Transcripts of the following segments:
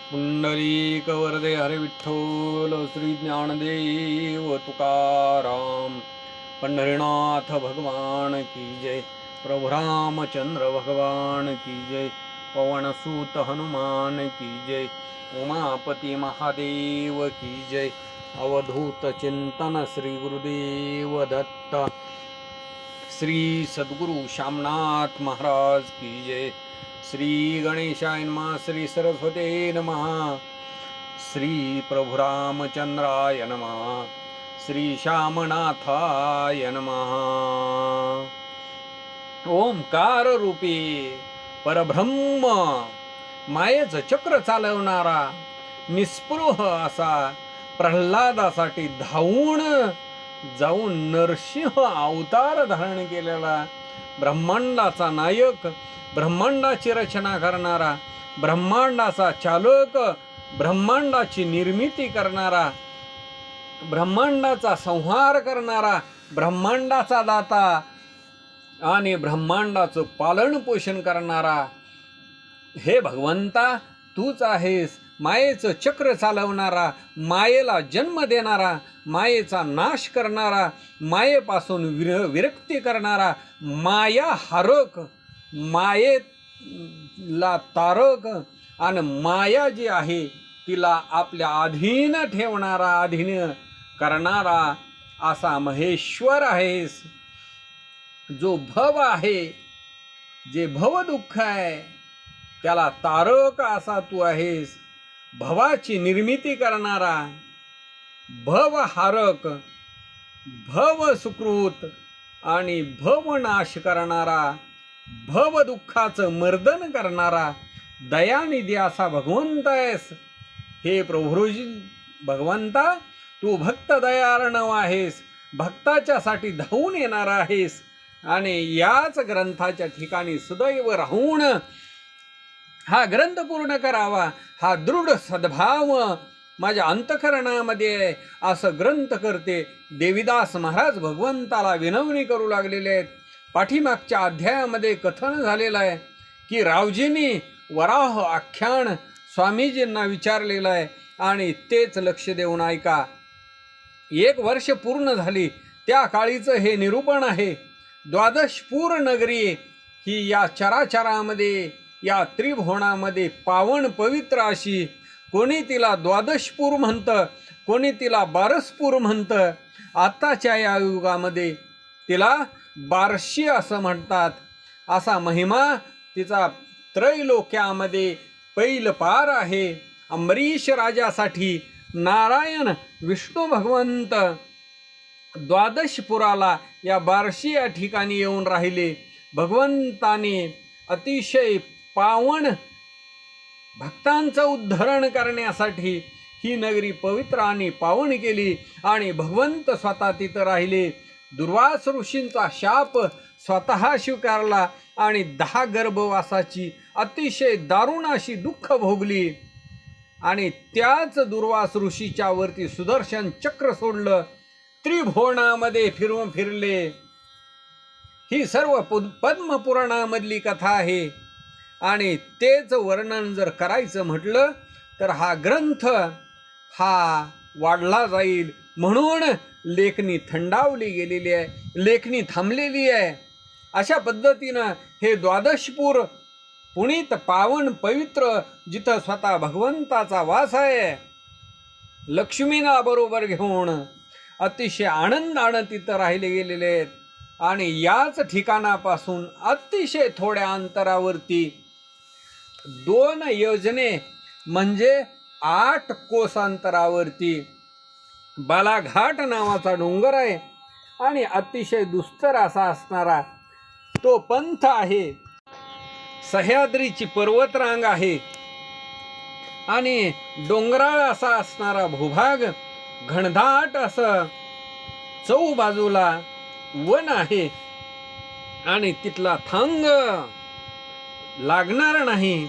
पुंडलिक वरदे हरे विठ्ठल श्री ज्ञानदेव तुकाराम। पंढरीनाथ भगवान की जय। प्रभु रामचंद्र भगवान की जय। पवनसूत हनुमान की जय। उमापति महादेव की जय। अवधूत चिंतन श्री गुरुदेव दत्त। श्री सद्गुरु श्यामनाथ महाराज की जय। श्री गणेशाय नमः। श्री सरस्वती नमः। श्री प्रभु रामचंद्राय नमः। श्री श्यामनाथाय नमः। ओंकार रूपी परब्रह्म मायेचं चक्र चालवणारा निस्पृह असा प्रल्हादासाठी धावून जाऊन नरसिंह अवतार धारण केलेला ब्रह्मांडाचा नायक, ब्रह्मांडाची रचना करणारा, ब्रह्मांडाचा चालक, ब्रह्मांडाची निर्मिती करणारा, ब्रह्मांडाचा संहार करणारा, ब्रह्मांडाचा दाता आणि ब्रह्मांडाचं पालन पोषण करणारा हे भगवंता तूच आहेस. मायेचं चक्र चालवणारा, मायेला जन्म देणारा, मायेचा नाश करणारा, मायेपासून विरक्ती करणारा, माया हारक, मायेला तारक आणि माया जी आहे तिला आपल्या अधीन ठेवणारा, अधीन करणारा असा महेश्वर आहेस. जो भव आहे, जे भव दुःख आहे त्याला तारक असा तू आहेस. भवाची निर्मिती करणारा, भव हारक, भव सुकृत आणि भव नाश करणारा, भव दुःखाचं मर्दन करणारा दयानिधी असा भगवंत आहेस. हे प्रभुजी भगवंता तू भक्त दयार्णव आहेस. भक्ताच्यासाठी धावून येणार आहेस आणि याच ग्रंथाच्या ठिकाणी सदैव राहून हा ग्रंथ पूर्ण करावा हा दृढ सद्भाव माझ्या अंतःकरणामध्ये असं ग्रंथ करते. देवीदास महाराज भगवंताला विनवणी करू लागलेले आहेत. पाठीमागच्या अध्यायामध्ये कथन झालेलं आहे की रावजींनी वराह आख्यान स्वामीजींना विचारलेलं आहे आणि तेच लक्ष देऊन ऐका. 1 वर्ष पूर्ण झाली त्या काळीचं हे निरूपण आहे. द्वादशपूर नगरी ही या चराचरामध्ये, या त्रिभुवनामध्ये पावन पवित्र अशी, कोणी तिला द्वादशपूर म्हणतं, कोणी तिला बारसपूर म्हणतं. आत्ताच्या या युगामध्ये तिला बारशी असं म्हणतात. असा महिमा तिचा त्रैलोक्यामध्ये पैल पार आहे. अंबरीश राजासाठी नारायण विष्णू भगवंत द्वादशपुराला या बारशी या ठिकाणी येऊन राहिले. भगवंताने अतिशय पावन भक्तांचं उद्धरण करण्यासाठी ही नगरी पवित्र आणि पावन केली आणि भगवंत स्वतः तिथं राहिले. दुर्वास ऋषींचा शाप स्वतः स्वीकारला आणि 10 गर्भवासाची अतिशय दारुण अशी दुःख भोगली आणि त्याच दुर्वास ऋषीच्या वरती सुदर्शन चक्र सोडलं. त्रिभुवनामध्ये फिरून फिरले. ही सर्व पद्मपुराणामधली कथा आहे आणि तेच वर्णन जर करायचं म्हटलं तर हा ग्रंथ हा वाढला जाईल. म्हणून लेखणी थंडावली गेलेली आहे, लेखणी थांबलेली आहे. अशा पद्धतीनं हे द्वादशपूर पुनीत पावन पवित्र जिथं स्वतः भगवंताचा वास आहे, लक्ष्मीला बरोबर घेऊन अतिशय आनंदानं तिथं राहिले गेलेले आहेत. आणि याच ठिकाणापासून अतिशय थोड्या अंतरावरती 2 योजने म्हणजे 8 कोस अंतरावरती बालाघाट नावाचा डोंगर आहे आणि अतिशय दुस्तर असा असणारा तो पंथ आहे. सह्याद्रीची पर्वतरांग आहे आणि डोंगराळ असा असणारा भूभाग, घनदाट असं चौबाजूला वन आहे आणि तिथला थांग लागणार नाही.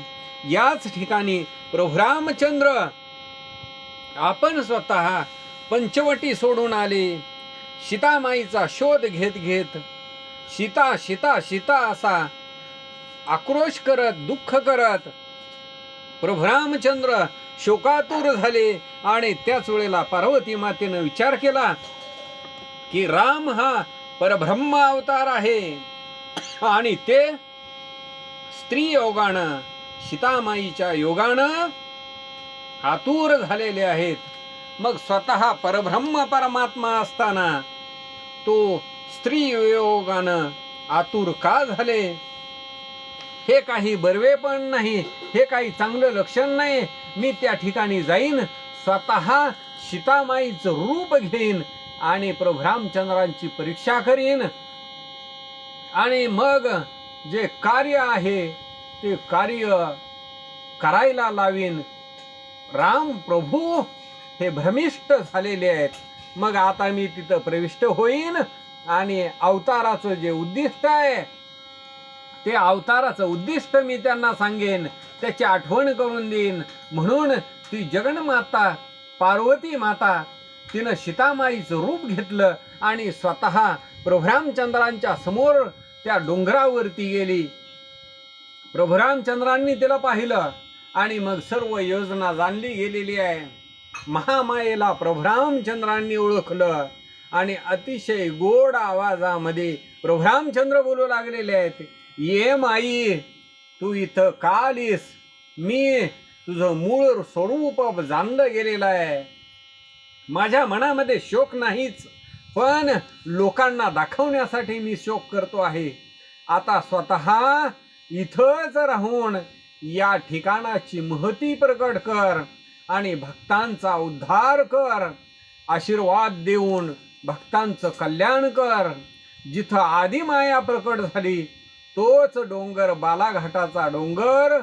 याच ठिकाणी प्रभू रामचंद्र आपण स्वतः पंचवटी सोडून आले. सीतामाईचा शोध घेत घेत सीता सीता सीता असा आक्रोश करत, दुःख करत प्रभू रामचंद्र शोकातूर झाले आणि त्याच वेळेला पार्वती मातेनं विचार केला की राम हा परब्रह्म अवतार आहे आणि ते स्त्री योगानं सीतामाईच्या योगानं आतुर झालेले आहेत. मग स्वतः परब्रह्म परमात्मा असताना तो स्त्री योगानं आतुर का झाले? हे काही बरवे पण नाही, हे काही चांगलं लक्षण नाही. मी त्या ठिकाणी जाईन, स्वतः सीतामाईचं रूप घेईन आणि प्रभू रामचंद्रांची परीक्षा करीन आणि मग जे कार्य आहे ते कार्य करायला लावीन. राम प्रभू हे भ्रमिष्ट झालेले आहेत. मग आता मी तिथं प्रविष्ट होईन आणि अवताराचं जे उद्दिष्ट आहे ते अवताराचं उद्दिष्ट मी त्यांना सांगेन, त्याची आठवण करून देईन. म्हणून ती जगन्माता पार्वती माता तिनं सीतामाईचं रूप घेतलं आणि स्वतः प्रभू रामचंद्रांच्या समोर त्या डोंगरावरती गेली. प्रभू रामचंद्रांनी तिला पाहिलं आणि मग सर्व योजना जाणली गेलेली आहे. महामायेला प्रभू रामचंद्रांनी ओळखलं आणि अतिशय गोड आवाजामध्ये प्रभू रामचंद्र बोलू लागलेले आहेत, ये माई, तू इथं का आलीस? मी तुझं मूळ स्वरूप जाणलं गेलेलं आहे. माझ्या मनामध्ये शोक नाहीच, पण लोकांना दाखवण्यासाठी मी शोक करतो आहे. आता स्वतः इथंच राहून या ठिकाणाची महती प्रकट कर आणि भक्तांचा उद्धार कर. आशीर्वाद देऊन भक्तांचं कल्याण कर. जिथं आदिमाया प्रकट झाली तोच डोंगर बालाघाटाचा डोंगर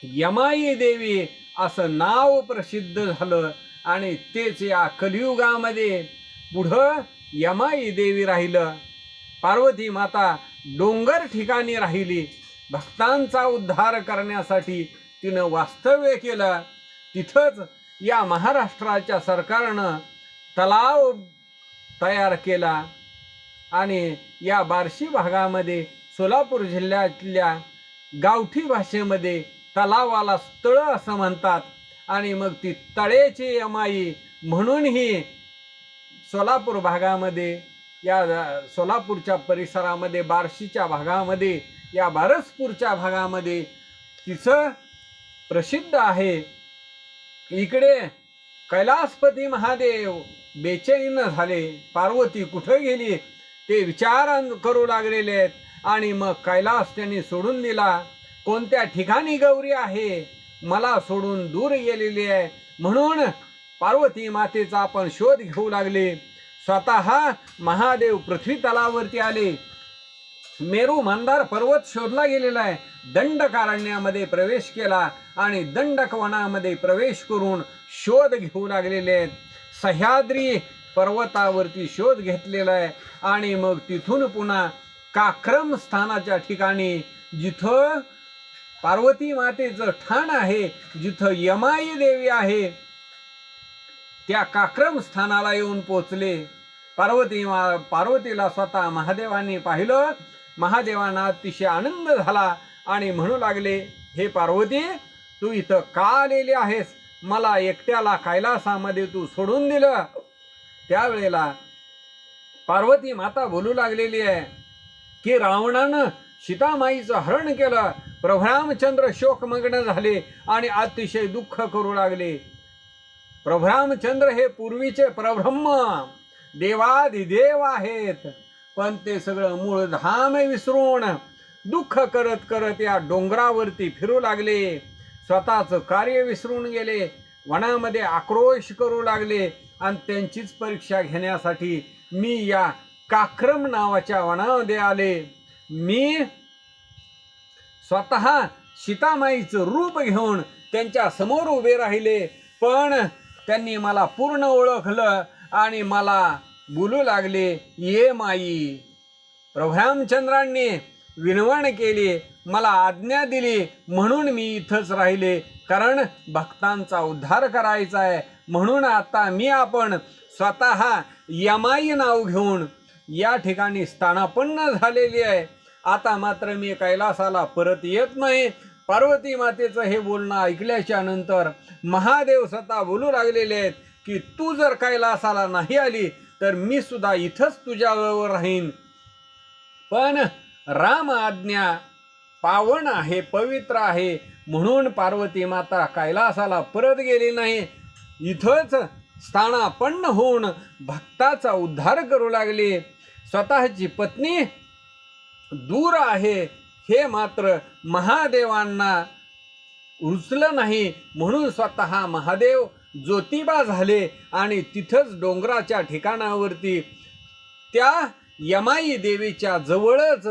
यमाई देवी असं नाव प्रसिद्ध झालं आणि तेच या कलियुगामध्ये पुढं यमाई देवी राहिलं. पार्वती माता डोंगर ठिकाणी राहिली. भक्तांचा उद्धार करण्यासाठी तिनं वास्तव्य केलं. तिथंच या महाराष्ट्राच्या सरकारनं तलाव तयार केला आणि या बार्शी भागामध्ये सोलापूर जिल्ह्यातल्या गावठी भाषेमध्ये तलावाला तळ असं म्हणतात आणि मग ती तळेची यमाई म्हणूनही सोलापूर भागामध्ये, या सोलापूरच्या परिसरामध्ये, बार्शीच्या भागामध्ये, या बारसपूरच्या भागामध्ये तिचं प्रसिद्ध आहे. इकडे कैलासपती महादेव बेचैन झाले, पार्वती कुठं गेली ते विचार करू लागलेले आहेत आणि मग कैलास त्यांनी सोडून दिला. कोणत्या ठिकाणी गौरी आहे? मला सोडून दूर गेलेली आहे. म्हणून पार्वती मातेचा आपण शोध घेऊ लागले. स्वतः महादेव पृथ्वी तलावरती आले. मेरू मंदार पर्वत शोधला गेलेला आहे. दंडकारण्यामध्ये प्रवेश केला आणि दंडकवनामध्ये प्रवेश करून शोध घेऊ लागलेले आहेत. सह्याद्री पर्वतावरती शोध घेतलेला आहे आणि मग तिथून पुन्हा काक्रम स्थानाच्या ठिकाणी जिथं पार्वती मातेचं ठाण आहे, जिथं यमाई देवी आहे, त्या काक्रम स्थानाला येऊन पोचले. पार्वतीला स्वतः महादेवांनी पाहिलं. महादेवांना अतिशय आनंद झाला आणि म्हणू लागले, हे पार्वती, तू इथं का आलेली आहेस? मला एकट्याला कैलासामध्ये तू सोडून दिलं. त्यावेळेला पार्वती माता बोलू लागलेली आहे की रावणानं सीतामाईचं हरण केलं. प्रभू रामचंद्र शोकमग्न झाले आणि अतिशय दुःख करू लागले. प्रभू रामचंद्र हे पूर्वीचे परब्रह्म देवादिदेव आहेत, पण ते सगळं मूळ धाम विसरून दुःख करत करत या डोंगरावरती फिरू लागले. स्वतःचं कार्य विसरून गेले. वनामध्ये आक्रोश करू लागले आणि त्यांचीच परीक्षा घेण्यासाठी मी या काक्रम नावाच्या वनामध्ये आले. मी स्वतः सीतामाईचं रूप घेऊन त्यांच्या समोर उभे राहिले, पण त्यांनी मला पूर्ण ओळखलं आणि मला बोलू लागले, ये माई. प्रभू रामचंद्रांनी विनवण केली, मला आज्ञा दिली, म्हणून मी इथंच राहिले, कारण भक्तांचा उद्धार करायचा आहे. म्हणून आता आपण स्वतः यमाई नाव घेऊन या ठिकाणी स्थानापन्न झालेली आहे. आता मात्र मी कैलासाला परत येत नाही. पार्वती मातेचं हे बोलणं ऐकल्याच्या नंतर महादेव स्वतः बोलू लागलेले आहेत की तू जर कैलासाला नाही आली तर मी सुद्धा इथंच तुझ्याबरोबर राहीन. पण राम आज्ञा पावन आहे, पवित्र आहे, म्हणून पार्वती माता कैलासाला परत गेली नाही. इथंच स्थानापन्न होऊन भक्ताचा उद्धार करू लागली. स्वतःची पत्नी दूर आहे हे मात्र महादेवांना रुचलं नाही, म्हणून स्वतः महादेव ज्योतिबा झाले आणि तिथंच डोंगराच्या ठिकाणावरती त्या यमाई देवीच्या जवळच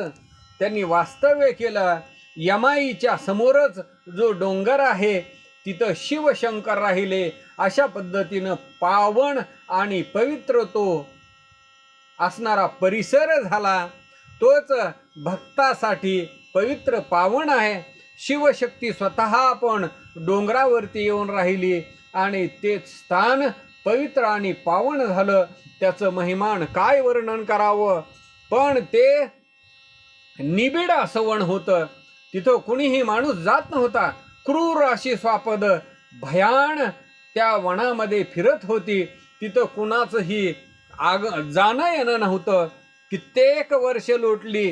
त्यांनी वास्तव्य केलं. यमाईच्या समोरच जो डोंगर आहे तिथं शिवशंकर राहिले. अशा पद्धतीनं पावन आणि पवित्र तो असणारा परिसर झाला. तोच भक्तासाठी पवित्र पावन आहे. शिवशक्ती स्वतः पण डोंगरावरती येऊन राहिली आणि तेच स्थान पवित्र आणि पावन झालं. त्याचं महिमान काय वर्णन करावं, पण ते निबिड असवण होतं. तिथं कुणीही माणूस जात नव्हता. क्रूर अशी स्वापद भयान त्या वनामध्ये फिरत होती. तिथं कुणाचंही जाणं येणं नव्हतं. कित्येक वर्ष लोटली.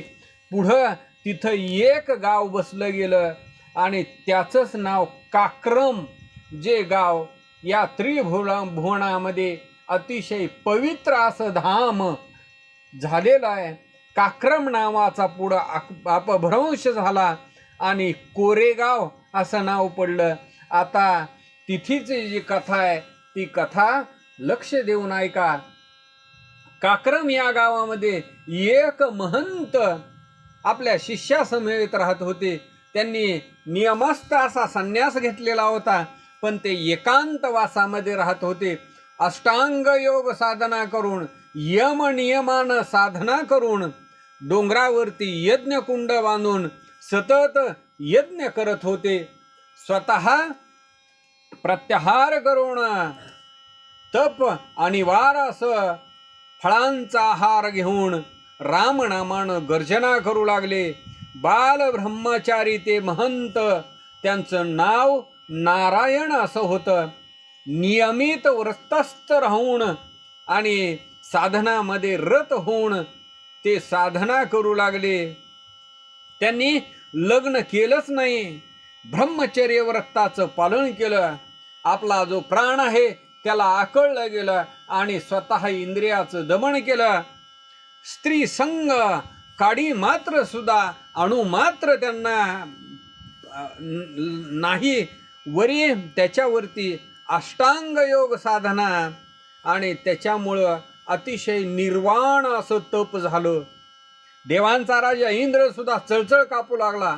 पुढं तिथं एक गाव बसलं गेलं आणि त्याचंच नाव काक्रम, जे गाव या त्रिभुवनामध्ये अतिशय पवित्र असं धाम झालेलं आहे. काक्रम नावाचा पुढं अपभ्रंश झाला आणि कोरेगाव असं नाव पडलं. आता तिथीची जी कथा आहे ती कथा लक्ष देऊन ऐका. काक्रम या गावामध्ये एक महंत आपल्या शिष्यासमवेत राहत होते. त्यांनी नियमस्थ असा संन्यास घेतलेला होता, पण ते एकांतवासामध्ये राहत होते. अष्टांग योग साधना करून, यम नियमानं साधना करून, डोंगरावरती यज्ञकुंड बांधून सतत यज्ञ करत होते. स्वतः प्रत्याहार करून तप आणि वार असं फळांचा आहार घेऊन रामनामानं गर्जना करू लागले. बाल ब्रह्मचारी ते महंत. त्यांचं नाव नारायण असं होतं. नियमित व्रतस्थ राहून आणि साधनामध्ये रत होऊन ते साधना करू लागले. त्यांनी लग्न केलंच नाही, ब्रह्मचर्य व्रताचं पालन केलं. आपला जो प्राण आहे त्याला आकळलं गेलं आणि स्वतः इंद्रियाचं दमन केलं. स्त्री संग काडी मात्र सुद्धा अणुमात्र त्यांना नाही. वरी त्याच्यावरती अष्टांग योग साधना आणि त्याच्यामुळं अतिशय निर्वाण असं तप झालं. देवांचा राजा इंद्र सुद्धा चळचळ कापू लागला.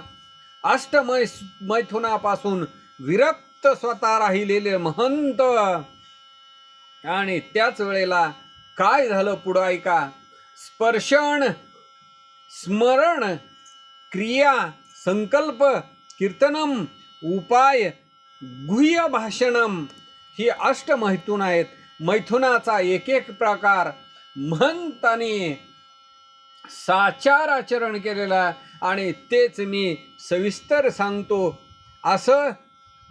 मैथुनापासून विरक्त स्वतः राहिलेले महंत. आणि त्याच वेळेला काय झालं पुढं ऐका. स्पर्शन, स्मरण, क्रिया, संकल्प, कीर्तनम, उपाय, गुह्य भाषणम ही मैथुन आहेत. मैथुनाचा एक एक प्रकार महंतांनी साचार आचरण केलेला आणि तेच मी सविस्तर सांगतो असं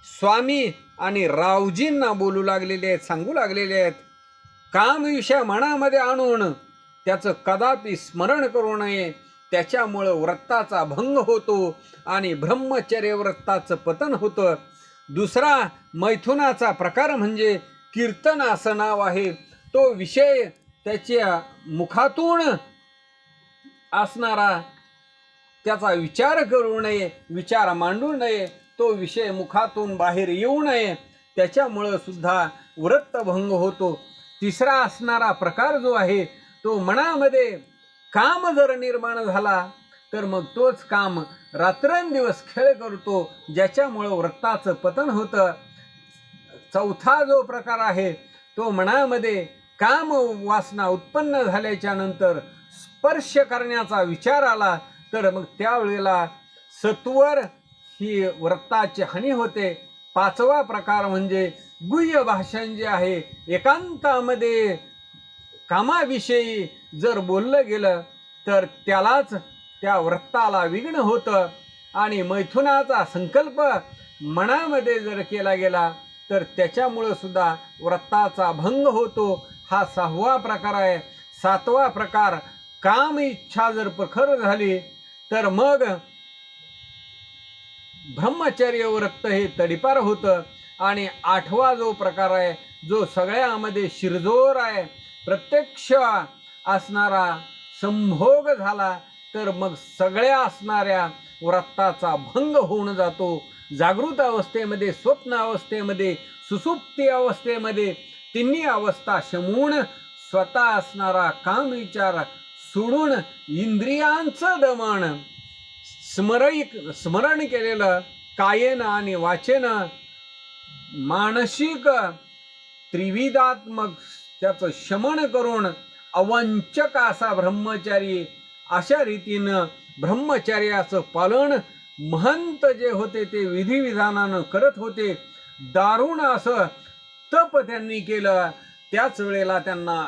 स्वामी आणि रावजींना बोलू लागलेले आहेत, सांगू लागलेले आहेत. काम विषय मनामध्ये आणून त्याचं कदापि स्मरण करू नये. त्याच्यामुळं व्रताचा भंग होतो आणि ब्रह्मचर्य व्रताचं पतन होतं. दुसरा मैथुनाचा प्रकार म्हणजे कीर्तन असं नाव आहे. तो विषय त्याच्या मुखातून असणारा, त्याचा विचार करू नये, विचार मांडू नये, तो विषय मुखातून बाहेर येऊ नये. त्याच्यामुळं सुद्धा व्रतभंग होतो. तिसरा असणारा प्रकार जो आहे तो मनामध्ये काम जर निर्माण झाला तर मग तोच काम रात्रंदिवस खेळ करतो, ज्याच्यामुळं व्रताचं पतन होतं. चौथा जो प्रकार आहे तो मनामध्ये काम वासना उत्पन्न झाल्याच्या नंतर स्पर्श करण्याचा विचार आला तर मग त्यावेळेला सत्वर ही व्रताची हानी होते. पाचवा प्रकार म्हणजे गुह्य भाषण जे आहे, एकांतामध्ये कामाविषयी जर बोललं गेलं तर त्यालाच त्या व्रताला विघ्न होतं. आणि मैथुनाचा संकल्प मनामध्ये जर केला गेला तर त्याच्यामुळं सुद्धा व्रताचा भंग होतो. हा 6वा प्रकार आहे. 7वा प्रकार, काम इच्छा जर प्रखर झाली तर मग ब्रह्मचर्य व्रत हे तडीपार होतं. आणि 8वा जो प्रकार आहे, जो सगळ्यामध्ये शिरजोर आहे, प्रत्यक्ष असणारा संभोग झाला तर मग सगळ्या असणाऱ्या व्रताचा भंग होऊन जातो. जागृत अवस्थेमध्ये, स्वप्न अवस्थेमध्ये, सुसुप्ती अवस्थेमध्ये तिन्ही अवस्था शमून स्वतः असणारा काम विचार सोडून इंद्रियांचं दमन, स्मरण केलेलं कायेनं आणि वाचेनं, मानसिक त्रिविधात्मक त्याचं शमन करून अवंचक असा ब्रह्मचारी अशा रीतीनं ब्रह्मचर्याचं पालन महंत जे होते ते विधिविधानानं करत होते. दारुण असं तप त्यांनी केलं. त्याच वेळेला त्यांना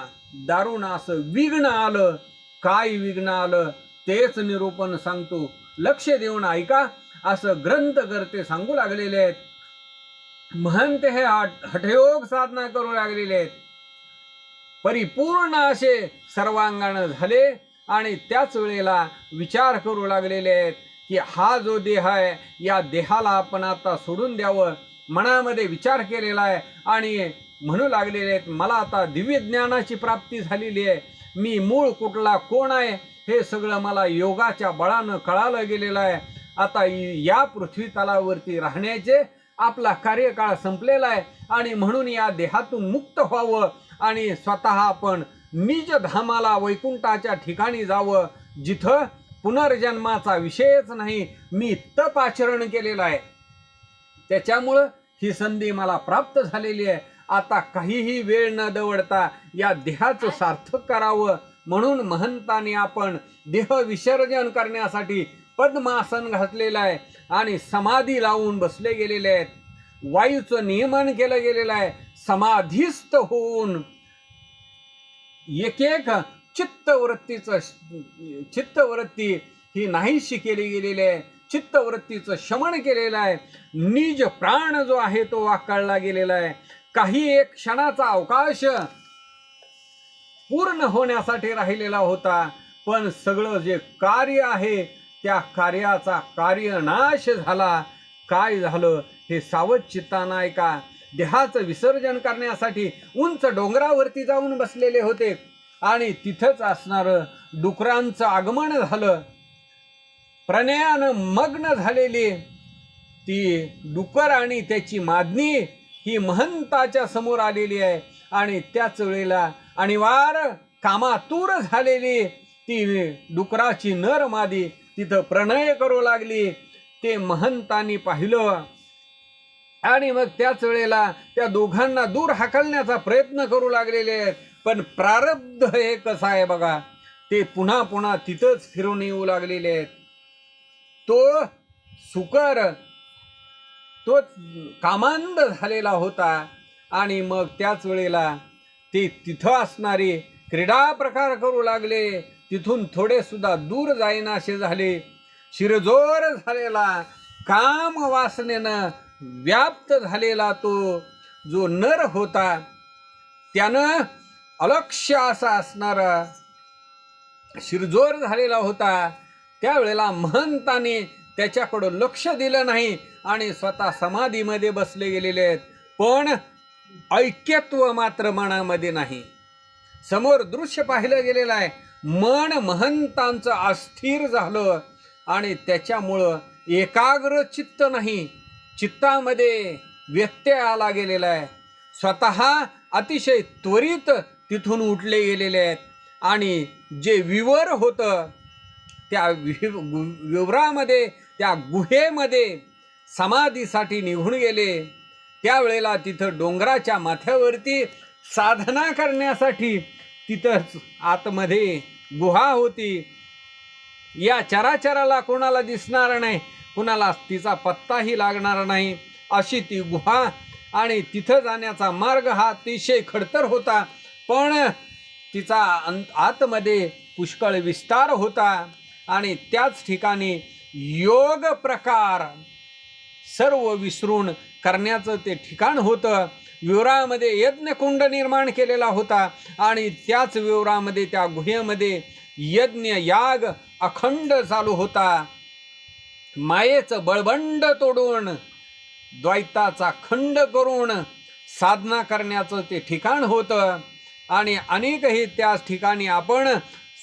दारुण असं विघ्न आलं. काय विघ्न आलं तेच निरूपण सांगतो, लक्ष देऊन ऐका असं ग्रंथकर्ते सांगू लागलेले आहेत. महंत हे हठयोग साधना करू लागलेले आहेत. परिपूर्ण असे सर्वांगाण झाले आणि त्याच वेळेला विचार करू लागलेले आहेत की हा जो देह आहे या देहाला आपण आता सोडून द्यावं. मनामध्ये विचार केलेला आहे आणि म्हणू लागलेले आहेत मला आता दिव्य ज्ञानाची प्राप्ती झालेली आहे. मी मूळ कुठला कोण आहे हे सगळं मला योगाच्या बळानं कळालं गेलेलं आहे. आता या पृथ्वी तलावरती राहण्याचे आपला कार्यकाळ संपलेला आहे आणि म्हणून या देहातून मुक्त व्हावं आणि स्वतः आपण निज धामाला वैकुंठाच्या ठिकाणी जावं जिथं पुनर्जन्माचा विषयच नाही. मी तप आचरण केलेलं आहे त्याच्यामुळं ही संधी मला प्राप्त झालेली आहे. आता काहीही वेळ न दवडता या देहाचं सार्थक करावं म्हणून महंतांनी आपण देह विसर्जन करण्यासाठी पद्मासन घातलेलं आहे आणि समाधी लावून बसले गेलेले आहेत. वायूचं नियमन केलं गेलेलं आहे. समाधीस्थ होऊन एक एक चित्तवृत्ती ही नाहीशी केली गेलेली आहे. चित्तवृत्तीचं शमन केलेलं आहे. निज प्राण जो आहे तो वाकळला गेलेला आहे. काही एक क्षणाचा अवकाश पूर्ण होण्यासाठी राहिलेला होता पण सगळं जे कार्य आहे त्या कार्याचा कार्यनाश झाला. काय झालं हे सावध चित्तानं ऐका. देहाचं विसर्जन करण्यासाठी उंच डोंगरावरती जाऊन बसलेले होते आणि तिथंच असणारं डुकरांचं आगमन झालं. प्रणयानं मग्न झालेली ती डुकर आणि त्याची मादनी ही महंताच्या समोर आलेली आहे आणि त्याच वेळेला अनिवार कामातूर झालेली ती डुकराची नर मादी तिथं प्रणय करू लागली. ते महंतांनी पाहिलं आणि मग त्याच वेळेला त्या दोघांना दूर हाकलण्याचा प्रयत्न करू लागलेले आहेत. पण प्रारब्ध हे कसं आहे बघा, ते पुन्हा पुन्हा तिथंच फिरून येऊ लागलेले आहेत. तो सुकर तो कामांध झालेला होता आणि मग त्याच वेळेला ते तिथं असणारे क्रीडा प्रकार करू लागले. तिथून थोडे सुद्धा दूर जाईनासे झाले. शिरजोर झालेला काम वासनेनं व्याप्त झालेला तो जो नर होता त्यानं अलक्ष्य असा असणारा शिरजोर झालेला होता. त्यावेळेला महंताने त्याच्याकडं लक्ष दिलं नाही आणि स्वतः समाधीमध्ये बसले गेलेले आहेत. पण ऐक्यत्व मात्र मनामध्ये नाही. समोर दृश्य पाहिलं गेलेलं आहे. मन महंतांचं अस्थिर झालं आणि त्याच्यामुळं एकाग्र चित्त नाही, चित्तामध्ये व्यत्यय आला गेलेला आहे. स्वतः अतिशय त्वरित तिथून उठले गेलेले आहेत आणि जे विवर होतं त्या विवरामध्ये त्या गुहेमध्ये समाधीसाठी निघून गेले. त्यावेळेला तिथं डोंगराच्या माथ्यावरती साधना करण्यासाठी तिथंच आतमध्ये गुहा होती. या चराचराला कोणाला दिसणार नाही, कोणाला तिचा पत्ताही लागणार नाही अशी ती गुहा. आणि तिथं जाण्याचा मार्ग हा अतिशय खडतर होता पण तिचा आतमध्ये पुष्कळ विस्तार होता आणि त्याच ठिकाणी योग प्रकार सर्व विसरून करण्याचं ते ठिकाण होतं. विवरामध्ये यज्ञकुंड निर्माण केलेला होता आणि त्याच विवरामध्ये त्या गुहेमध्ये यज्ञ याग अखंड चालू होता. मायेचं बळबंड तोडून द्वैताचा खंड करून साधना करण्याचं ते ठिकाण होतं. आणि अनेकही त्याच ठिकाणी आपण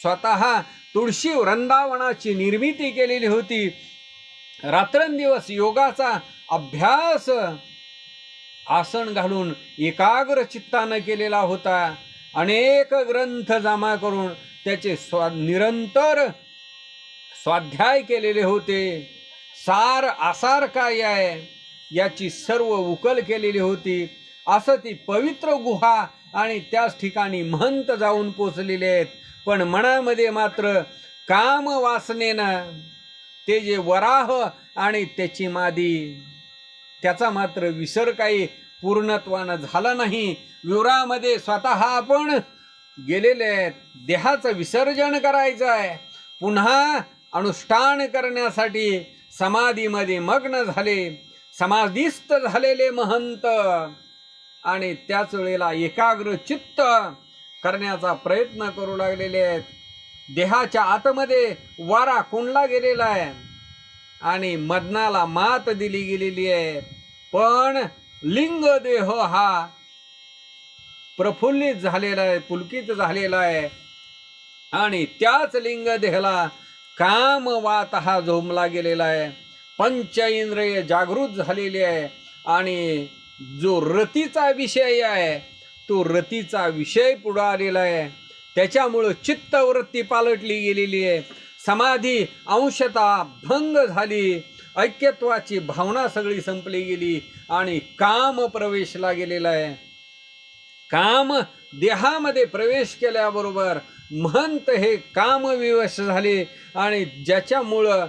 स्वतः तुळशी वृंदावनाची निर्मिती केलेली होती. रात्रंदिवस योगाचा अभ्यास आसन घालून एकाग्र चित्तानं केलेला होता. अनेक ग्रंथ जमा करून त्याचे निरंतर स्वाध्याय केलेले होते. सार आसार काय आहे याची सर्व उकल केलेली होती. असं ती पवित्र गुहा आणि त्याच ठिकाणी महंत जाऊन पोचलेले आहेत. पण मनामध्ये मात्र काम वासनेनं ते जे वराह आणि त्याची मादी त्याचा मात्र विसर काही पूर्णत्वानं झाला नाही. विवरामध्ये स्वतः आपण गेलेले आहेत. देहाचं विसर्जन करायचं आहे. पुन्हा अनुष्ठान करण्यासाठी समाधीमध्ये मग्न झाले. समाधीस्थ झालेले महंत आणि त्याच वेळेला एकाग्र चित्त करण्याचा प्रयत्न करू लागलेले आहेत. देहाच्या आतमध्ये वारा कोंडला गेलेला आहे आणि मदनाला मात दिली गेलेली आहे. पण लिंग देह हा प्रफुल्लित झालेला आहे, पुलकित झालेला आहे. आणि त्याच लिंग देहाला काम वात हा झोंबला गेलेला आहे. पंच इंद्रिय जागृत झालेली आहे आणि जो रतीचा विषय आहे तो रतीचा विषय पुढे आलेला आहे. त्याच्यामुळं चित्तवृत्ती पालटली गेलेली आहे. समाधी अंशतः भंग झाली. ऐक्यत्वाची भावना सगळी संपली गेली आणि काम प्रवेशला गेलेला आहे. काम देहामध्ये प्रवेश केल्याबरोबर महंत हे कामविवश झाले आणि ज्याच्यामुळं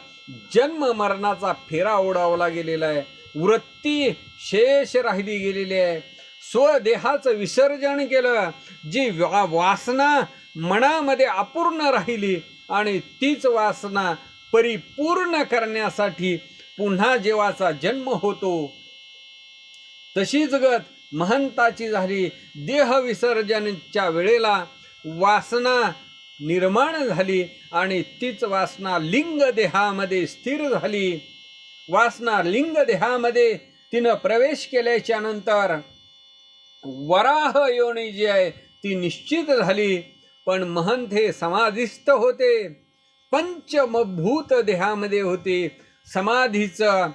जन्म मरणाचा फेरा ओढावला गेलेला आहे. वृत्ती शेष राहिली गेलेली आहे. स्वदेहाचं विसर्जन केलं. जी वासना मनामध्ये अपूर्ण राहिली आणि तीच वासना परिपूर्ण करण्यासाठी पुन्हा जीवाचा जन्म होतो. तशीच गत महंताची झाली. देह विसर्जनच्या वेळेला वासना निर्माण झाली आणि तीच वासना लिंग देहामध्ये स्थिर झाली. वासना लिंग देहामध्ये तिनं प्रवेश केल्याच्या नंतर वराह योनी जी आहे ती निश्चित झाली. पण महंत हे समाधिस्थ होते. पंचमभूत देहामध्ये होते. समाधीचं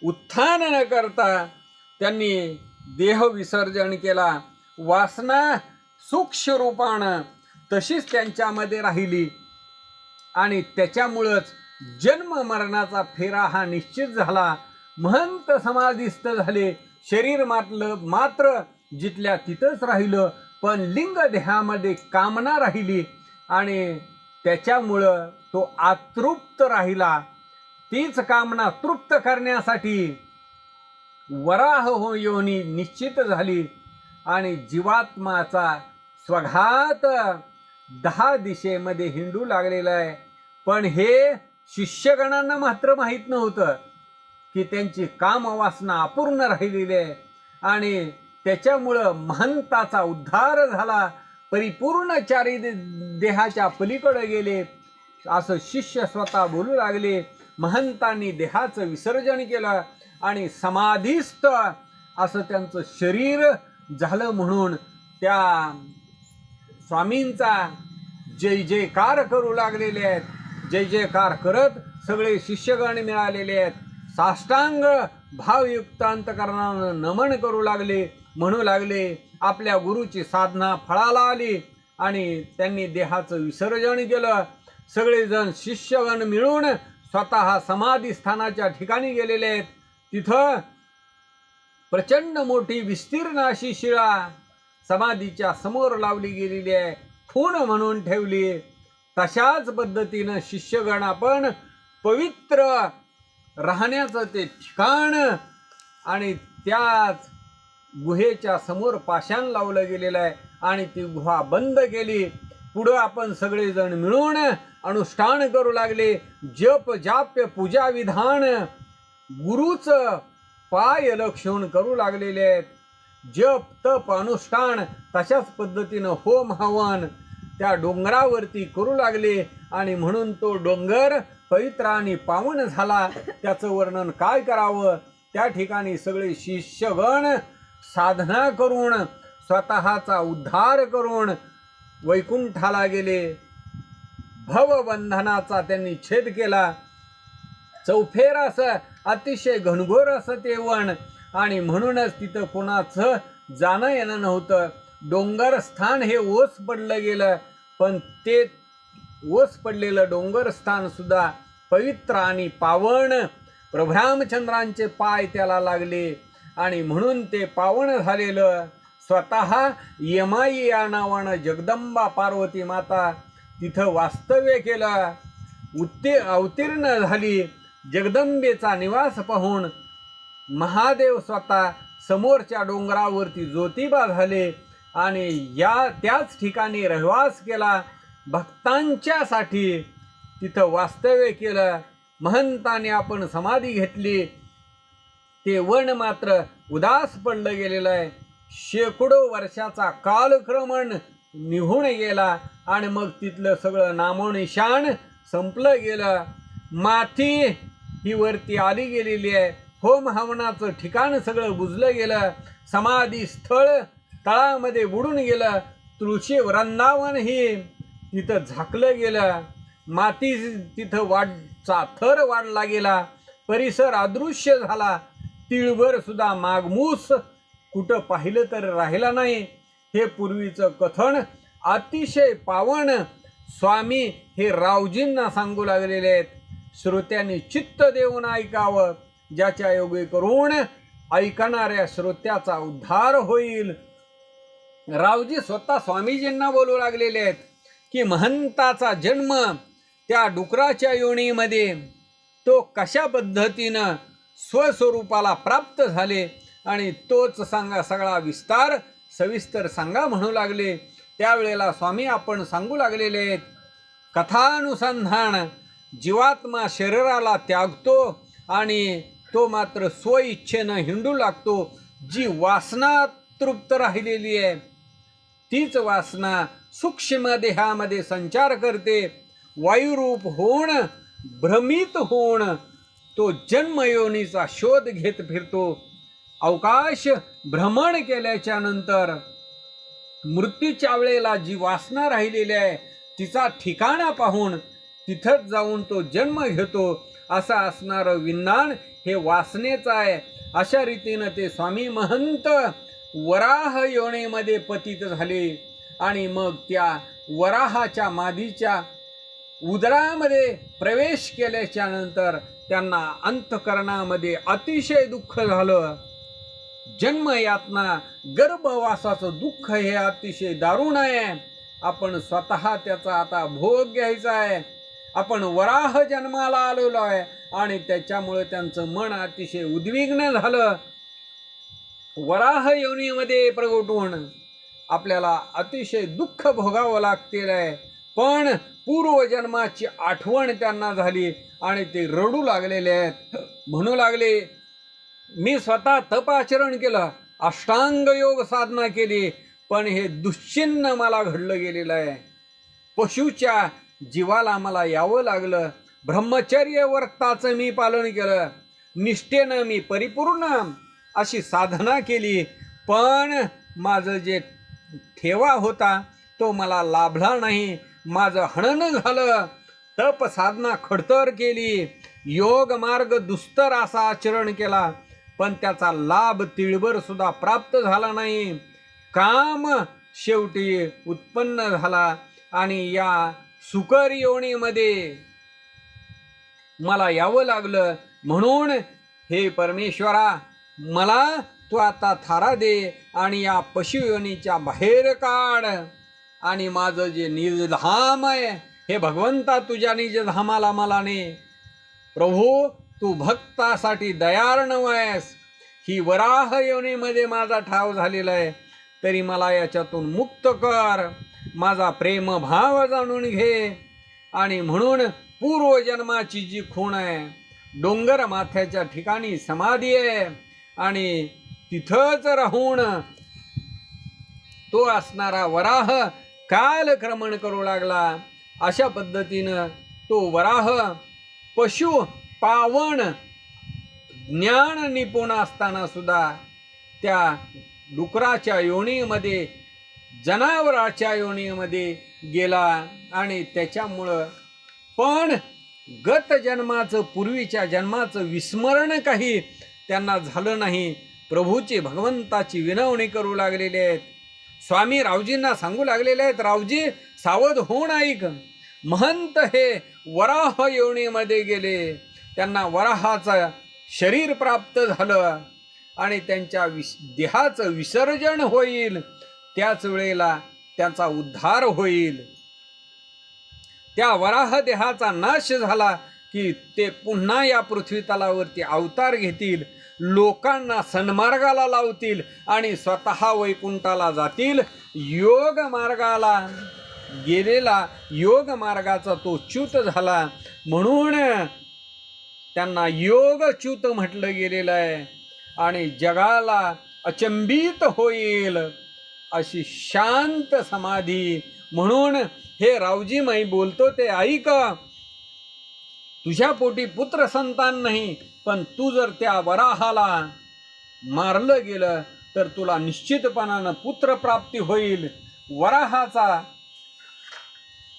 उत्थान न करता त्यांनी देह विसर्जन केला. वासना सूक्ष्म रूपानं तशीच त्यांच्यामध्ये राहिली आणि त्याच्यामुळंच जन्म मरणाचा फेरा हा निश्चित झाला. महंत समाधीस्थ झाले. शरीर मात्र जिथल्या तिथंच राहिलं. पण लिंग देहामध्ये कामना राहिली आणि त्याच्यामुळं तो अतृप्त राहिला. तीच कामना तृप्त करण्यासाठी वराह योनी निश्चित झाली आणि जीवात्माचा स्वघात 10 दिशेमध्ये हिंडू लागलेला आहे. पण हे शिष्यगणांना मात्र माहीत नव्हतं की त्यांची कामवासना अपूर्ण राहिलेली आहे आणि त्याच्यामुळं महंताचा उद्धार झाला. परिपूर्ण चारी देहाच्या पलीकडे गेले असं शिष्य स्वतः बोलू लागले. महंतांनी देहाचं विसर्जन केलं आणि समाधीस्थ असं त्यांचं शरीर झालं. म्हणून त्या स्वामींचा जय जयकार करू लागलेले आहेत. जय जयकार करत सगळे शिष्यगण मिळालेले आहेत. साष्टांग भावयुक्त अंतकरणानं नमन करू लागले. म्हणू लागले आपल्या गुरुची साधना फळाला आली आणि त्यांनी देहाचं विसर्जन केलं. सगळेजण शिष्यगण मिळून स्वतः समाधी स्थानाच्या ठिकाणी गेलेले आहेत. तिथं प्रचंड मोठी विस्तीर्ण अशी शिळा समाधीच्या समोर लावली गेलेली आहे. खूण म्हणून ठेवली. तशाच पद्धतीनं शिष्यगण आपण पवित्र राहण्याचं ते ठिकाण आणि त्याच गुहेच्या समोर पाषाण लावलं गेलेलं आहे आणि ती गुहा बंद केली. पुढं आपण सगळेजण मिळून अनुष्ठान करू लागले. जप जाप्य पूजा विधान गुरुच पाय लक्षून करू लागलेले आहेत. जप तप अनुष्ठान तशाच पद्धतीनं होम हवन त्या डोंगरावरती करू लागले. आणि म्हणून तो डोंगर पवित्र आणि पावन झाला. त्याचं वर्णन काय करावं. त्या ठिकाणी सगळे शिष्यगण साधना करून स्वतःचा उद्धार करून वैकुंठाला गेले. भवबंधनाचा त्यांनी छेद केला. चौफेर असं अतिशय घनघोर असं ते वन. आणि म्हणूनच तिथं कोणाचं जाणं येणं नव्हतं. डोंगर स्थान हे ओस पडलं गेलं, पण ते ओस पडलेलं डोंगर स्थान सुद्धा पवित्र आणि पावन. प्रभू रामचंद्रांचे पाय त्याला लागले आणि म्हणून ते पावन झालेलं. स्वतः यमाई या नावानं जगदंबा पार्वती माता तिथं वास्तव्य केलं. अवतीर्ण झाली. जगदंबेचा निवास पाहून महादेव स्वतः समोरच्या डोंगरावरती ज्योतिबा झाले आणि त्याच ठिकाणी रहवास केला. भक्तांच्यासाठी तिथं वास्तव्य केलं. महंताने आपण समाधी घेतली. ते वन मात्र उदास पडलं गेलेलं आहे. शेकडो वर्षाचा कालक्रमण निघून गेला आणि मग तिथलं सगळं नामोनिशाण संपलं गेलं. माती ही वरती आली गेलेली आहे. होम हवनाचं ठिकाण सगळं बुजलं गेलं. समाधी स्थळ तळामध्ये बुडून गेलं. तुळशी वृंदावन ही तिथं झाकलं गेलं. माती तिथं वाढचा थर वाढला गेला. परिसर अदृश्य झाला. तिळभर सुद्धा मागमूस कुठं पाहिलं तर राहिला नाही. हे पूर्वीचं कथन अतिशय पावन स्वामी हे रावजींना सांगू लागलेले आहेत. श्रोत्यांनी चित्त देऊन ऐकावं. ज्याच्या योगे करून ऐकणाऱ्या श्रोत्याचा उद्धार होईल. रावजी स्वतः स्वामीजींना बोलू लागलेले आहेत की महंताचा जन्म त्या डुकराच्या योनीमध्ये तो कशा पद्धतीनं स्वस्वरूपाला प्राप्त झाले आणि तोच सांगा सगळा विस्तार सविस्तर सांगा म्हणू लागले. त्यावेळेला स्वामी आपण सांगू लागलेले आहेत. कथानुसंधान जीवात्मा शरीराला त्यागतो आणि तो मात्र स्वइच्छेनं हिंडू लागतो. जी वासना तृप्त राहिलेली आहे तीच वासना सूक्ष्म देहामध्ये संचार करते. वायुरूप होऊन भ्रमित होऊन तो जन्मयोनीचा शोध घेत फिरतो. अवकाश भ्रमण केल्याच्या नंतर मृत्यूच्या वेळेला जी वासना राहिलेली आहे तिचा ठिकाणा पाहून तिथंच जाऊन तो जन्म घेतो. असं असणारं विज्ञान हे वासनेचं आहे. अशा रीतीनं ते स्वामी महंत वराह योनीमध्ये पतित झाले आणि मग त्या वराहाच्या मादीच्या उदरामध्ये प्रवेश केल्याच्या नंतर त्यांना अंतःकरणामध्ये अतिशय दुःख झालं. जन्मयातना गर्भवासाचं दुःख हे अतिशय दारुण आहे. आपण स्वतः त्याचा आता भोग घ्यायचा आहे. आपण वराह जन्माला आलेलो आहे आणि त्याच्यामुळे त्यांचं मन अतिशय उद्विग्न झालं. वराह योनीमध्ये प्रगटून आपल्याला अतिशय दुःख भोगावं लागतेलं आहे. पण पूर्वजन्माची आठवण त्यांना झाली आणि ते रडू लागलेले आहेत. म्हणू लागले मी स्वतः तपाचरण केलं, अष्टांग योग साधना केली, पण हे दुश्चिन्ह मला घडलं गेलेलं आहे. पशुच्या जीवाला मला यावं लागलं. ब्रह्मचर्य व्रताचं मी पालन केलं. निष्ठेनं मी परिपूर्ण अशी साधना केली, पण माझं जे ठेवा होता तो मला लाभला नाही. माझं हनन झालं. तप साधना खडतर केली. योग मार्ग दुस्तर असा आचरण केला, पण त्याचा लाभ तिळभर सुद्धा प्राप्त झाला नाही. काम शेवटी उत्पन्न झाला आणि या सुकर योनीमध्ये मला यावं लागलं. म्हणून हे परमेश्वरा मला तू आता थारा दे आणि या पशुयोनीच्या बाहेर काढ आणि माझं जे निजधाम आहे हे भगवंता तुझ्या निजधामाला मला ने. प्रभू तू भक्तासाठी दयाळू आहेस. ही वराह योनीमध्ये माझा ठाव झालेला आहे, तरी मला याच्यातून मुक्त कर. माझा प्रेमभाव जाणून घे. आणि म्हणून पूर्वजन्माची जी खूण आहे, डोंगर माथ्याच्या ठिकाणी समाधी आहे आणि तिथंच राहून तो असणारा वराह कालक्रमण करू लागला. अशा पद्धतीनं तो वराह पशु पावन ज्ञान निपुण असताना सुद्धा त्या डुकराच्या योनीमध्ये, जनावराच्या योनीमध्ये गेला आणि त्याच्यामुळं पण गत जन्माचं, पूर्वीच्या जन्माचं विस्मरण काही त्यांना झालं नाही. प्रभूची, भगवंताची विनवणी करू लागलेले आहेत. स्वामी रावजींना सांगू लागलेले आहेत, रावजी सावध होऊन ऐक. महंत हे वराह योनीमध्ये गेले, त्यांना वराहाचं शरीर प्राप्त झालं आणि त्यांच्या देहाचं विसर्जन होईल. त्याच वेळेला त्यांचा उद्धार होईल. त्या वराह देहाचा नाश झाला की ते पुन्हा या पृथ्वी तलावरती अवतार घेतील, लोकांना सन्मार्गाला लावतील आणि स्वतः वैकुंठाला जातील. योग मार्गाला गेलेला, योग मार्गाचा तो च्युत झाला म्हणून त्यांना योगच्युत म्हटलं गेलेलं आहे. आणि जगाला अचंबित होईल अशी शांत समाधी. म्हणून हे रावजी माई बोलतो ते ऐक. तुझ्या पोटी पुत्र संतान नाही, पण तू जर त्या वराहाला मारलं गेलं तर तुला निश्चितपणानं पुत्रप्राप्ती होईल. वराहाचा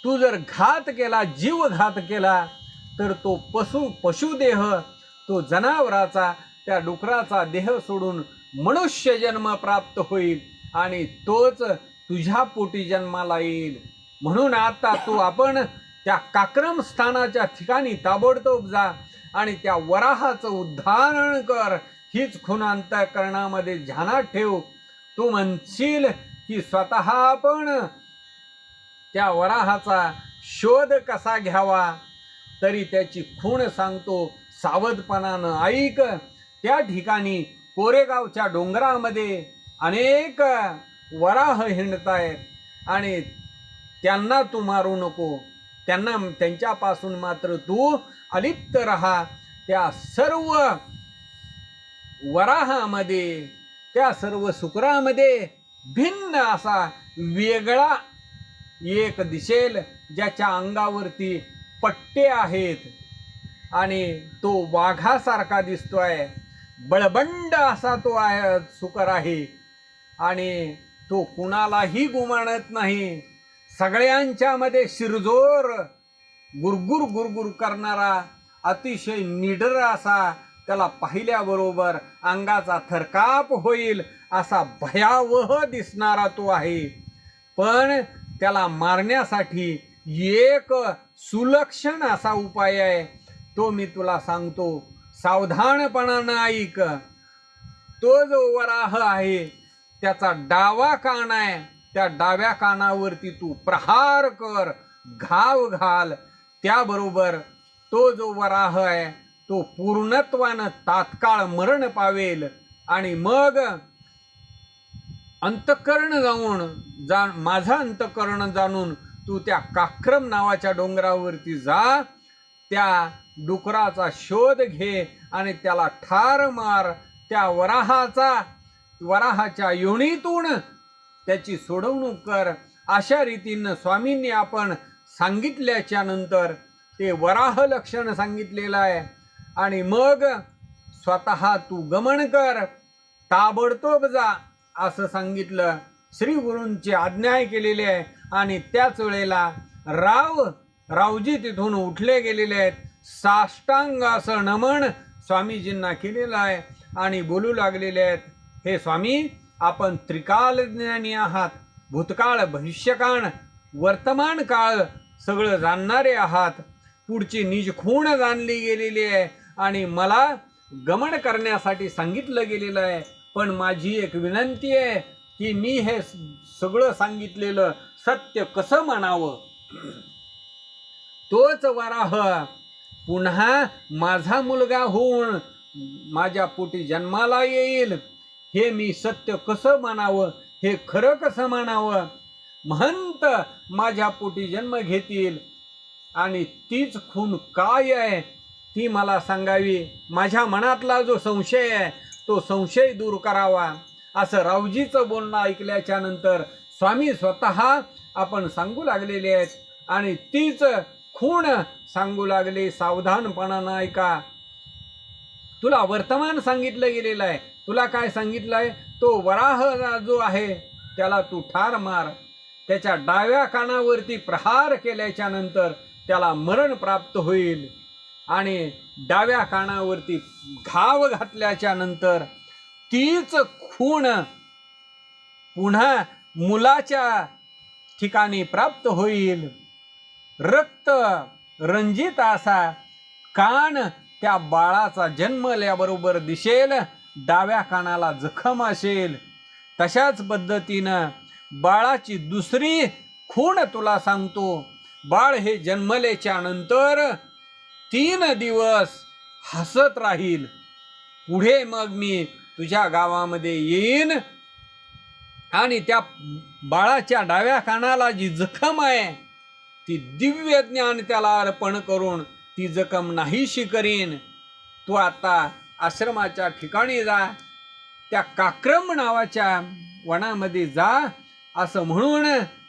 तू जर घात केला, जीव घात केला तर तो पशुदेह, तो जनावराचा, त्या डुकराचा देह सोडून मनुष्य जन्म प्राप्त होईल आणि तोच तुझ्या पोटी जन्माला येईल. म्हणून आता तू आपण त्या काक्रम स्थानाच्या ठिकाणी ताबडतोब जा आणि त्या वराहाचं उद्धारण कर. हीच खूण अंतःकरणामध्ये ध्यानात ठेव. तू म्हणशील की स्वतः आपण त्या वराहाचा शोध कसा घ्यावा, तरी त्याची खूण सांगतो, सावधपणानं ऐक. त्या ठिकाणी कोरेगावच्या डोंगरामध्ये अनेक वराह हिंडतायत आणि त्यांना तू मारू नको. त्यांच्यापासून मात्र तू अलिप्त राहा. त्या सर्व वराहामध्ये, त्या सर्व शुक्रामध्ये भिन्न असा वेगळा एक दिसेल, ज्याच्या अंगावरती पट्टे आहेत आणि तो वाघासारखा दिसतोय. बळबंड असा तो आहे, शुकर आहे आणि तो कुणालाही गुमानत नाही. सगळ्यांच्या मध्ये शिरजोर गुरगुर गुरगुर करणारा, अतिशय निडर असा, त्याला पाहिल्याबरोबर अंगाचा थरकाप होईल असा भयावह दिसणारा तो आहे. पण त्याला मारण्यासाठी एक सुलक्षण असा उपाय आहे, तो मी तुला सांगतो. सावधानपणानं ऐक. तो जो वराह आहे त्याचा डावा कान आहे, त्या डाव्या कानावरती तू प्रहार कर, घाव घाल. त्याबरोबर तो जो वराह आहे तो पूर्णत्वानं तात्काळ मरण पावेल आणि मग अंतःकरण माझा अंतःकरण जाणून तू त्या काक्रम नावाच्या डोंगरावरती जा. त्या डुकराचा शोध घे आणि त्याला ठार मार. त्या वराहाच्या योनीतून त्याची सोडवणूक कर. अशा रीतीनं स्वामींनी आपण सांगितल्याच्या नंतर ते वराह लक्षण सांगितलेलं आहे आणि मग स्वतः तू गमन कर, ताबडतोब जा असं सांगितलं. श्री गुरूंची आज्ञा केलेली आहे आणि त्याच वेळेला रावजी तिथून उठले गेलेले आहेत. साष्टांग असं नमन स्वामीजींना केलेलं आहे आणि बोलू लागलेले आहेत, हे स्वामी, आपण त्रिकाल ज्ञानी आहात. भूतकाळ, भविष्यकाळ, वर्तमान काळ सगळं जाणणारे आहात. पुढची निज खूण जाणली गेलेली आहे आणि मला गमन करण्यासाठी सांगितलं गेलेलं आहे. पण माझी एक विनंती आहे की मी हे सगळं सांगितलेलं सत्य कसं म्हणावं. तोच वराह पुन्हा माझा मुलगा होऊन माझ्या पोटी जन्माला येईल, हे मी सत्य कसं म्हणावं, हे खरं कसं म्हणावं. महंत माझ्या पोटी जन्म घेतील आणि तीच खूण काय आहे ती मला सांगावी. माझ्या मनातला जो संशय आहे तो संशय दूर करावा. असं रावजीचं बोलणं ऐकल्याच्या नंतर स्वामी स्वतः आपण सांगू लागलेले आहेत आणि तीच खूण सांगू लागले. सावधानपणानं ऐका. तुला वर्तमान सांगितलं गेलेलं आहे. तुला काय सांगितलं आहे? तो वराह जो आहे त्याला तू ठार मार. त्याच्या डाव्या कानावरती प्रहार केल्याच्या नंतर त्याला मरण प्राप्त होईल आणि डाव्या कानावरती घाव घातल्याच्या नंतर तीच खूण पुन्हा मुलाच्या ठिकाणी प्राप्त होईल. रक्त रंजित असा कान त्या बाळाचा जन्मल्याबरोबर दिसेल. डाव्या कानाला जखम असेल. तशाच पद्धतीनं बाळाची दुसरी खूण तुला सांगतो. बाळ हे जन्मल्याच्या नंतर 3 दिवस हसत राहील. पुढे मग मी तुझ्या गावामध्ये येईन आणि त्या बाळाच्या डाव्या कानाला जी जखम आहे ती दिव्य ज्ञान त्याला अर्पण करून ती जखम नाहीशी करीन. तू आता आश्रमाच्या ठिकाणी जा. त्या काक्रम नावाच्या वनामध्ये जा. असं म्हणून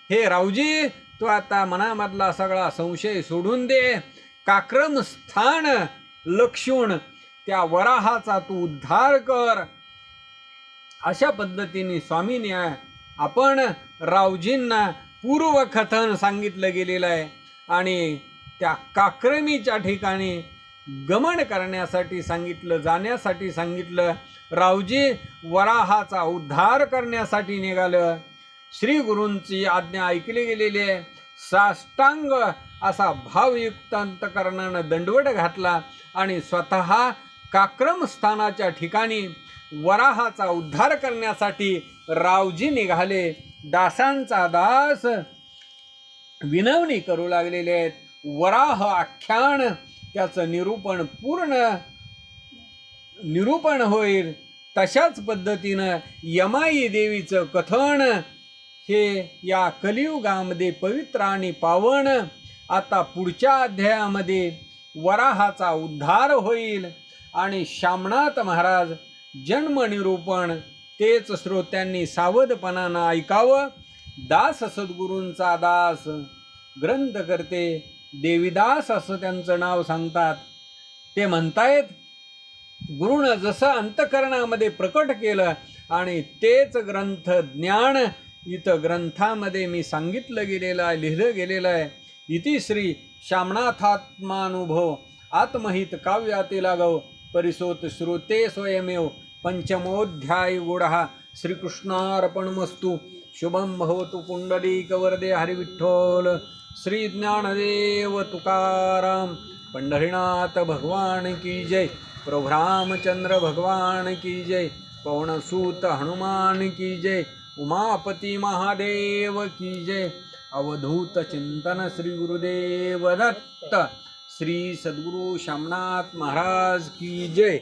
हे रावजी तू आता मनामधला सगळा संशय सोडून दे. काक्रम स्थान लक्षून त्या वराहाचा तू उद्धार कर. अशा पद्धतीने स्वामीने आपण रावजींना पूर्वकथन सांगितलं गेलेलं आहे आणि त्या काक्रमीच्या ठिकाणी गमन करण्यासाठी सांगितलं, जाण्यासाठी सांगितलं. रावजी वराहाचा उद्धार करण्यासाठी निघालं. श्री गुरूंची आज्ञा ऐकली गेलेली आहे. साष्टांग असा भावयुक्त अंतकरणानं दंडवट घातला आणि स्वतः काक्रम स्थानाच्या ठिकाणी वराहाचा उद्धार करण्यासाठी रावजी निघाले. दासांचा दास विनवणी करू लागलेले आहेत. वराह आख्यान त्याचं निरूपण होईल. तशाच पद्धतीनं यमाई देवीचं कथन हे या कलियुगामध्ये पवित्र आणि पावन. आता पुढच्या अध्यायामध्ये वराहाचा उद्धार होईल आणि शामनाथ महाराज जन्मनिरूपण तेच श्रोत्यांनी सावधपणानं ऐकावं. दास सद्गुरूंचा दास ग्रंथकर्ते देवीदास असं त्यांचं नाव सांगतात. ते म्हणतायत गुरुनं जसं अंतकरणामध्ये प्रकट केलं आणि तेच ग्रंथ ज्ञान इथं ग्रंथामध्ये मी सांगितलं गेलेलं आहे, लिहिलं गेलेलं आहे. इति श्री शामनाथात्मानुभव आत्महित काव्यातील लागव परिसोत श्रुते स्वयमेव पंचमोऽध्याय गुढः. श्रीकृष्णार्पणमस्तु. शुभं भवतु. पुंडलीकवरदे हरिविठ्ठल श्री ज्ञानदेव तुकाराम पंढरीनाथ भगवान की जय. प्रभु रामचंद्र भगवान की जय. पवनसूत हनुमान की जय. उमापति महादेव की जय. अवधूत चिंतन श्री गुरुदेव दत्त. श्री सद्गुरु शामनाथ महाराज की जय.